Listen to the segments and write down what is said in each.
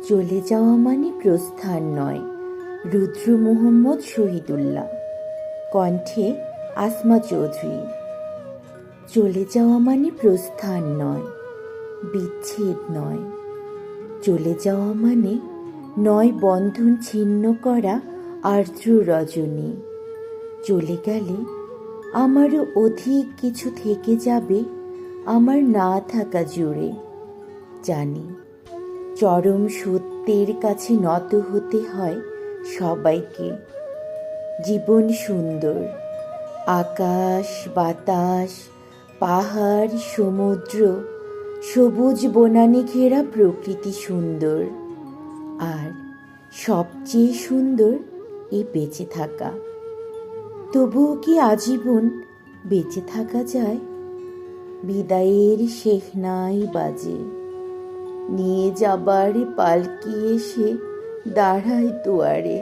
চলে যাওয়া মানে প্রস্থান নয়। রুদ্র মোহাম্মদ শহীদুল্লাহ, কণ্ঠে আসমা চৌধুরী। চলে যাওয়া মানে প্রস্থান নয়, বিচ্ছেদ নয়। চলে যাওয়া মানে নয় বন্ধন ছিন্ন করা আর্দ্র রজনী। চলে গেলে আমারও অধিক কিছু থেকে যাবে আমার না থাকা জুড়ে। জানি চরম সত্যের কাছে নত হতে হয় সবাইকে। জীবন সুন্দর, আকাশ বাতাস পাহাড় সমুদ্র সবুজ বনানী ঘেরা প্রকৃতি সুন্দর। আর সবচেয়ে সুন্দর এই বেঁচে থাকা। তবুও কি আজীবন বেঁচে থাকা যায়? বিদায়ের শেহনাই বাজে, নিয়ে যাবার পালকি এসে দাঁড়ায় দুয়ারে।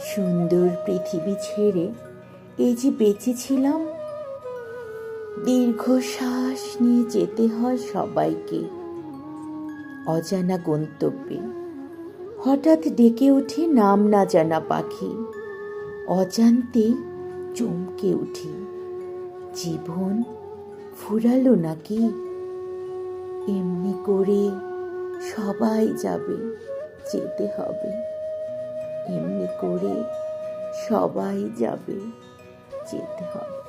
সুন্দর পৃথিবী ছেড়ে এই যে বেঁচেছিলাম, দীর্ঘশ্বাস নিয়ে যেতে হয় সবাইকে অজানা গন্তব্যে। হঠাৎ ডেকে ওঠে নাম না জানা পাখি, অজান্তে চমকে উঠি। জীবন ফুরালো নাকি? এমনি করে সবাই যাবে, যেতে হবে। এমনি করে সবাই যাবে, যেতে হবে।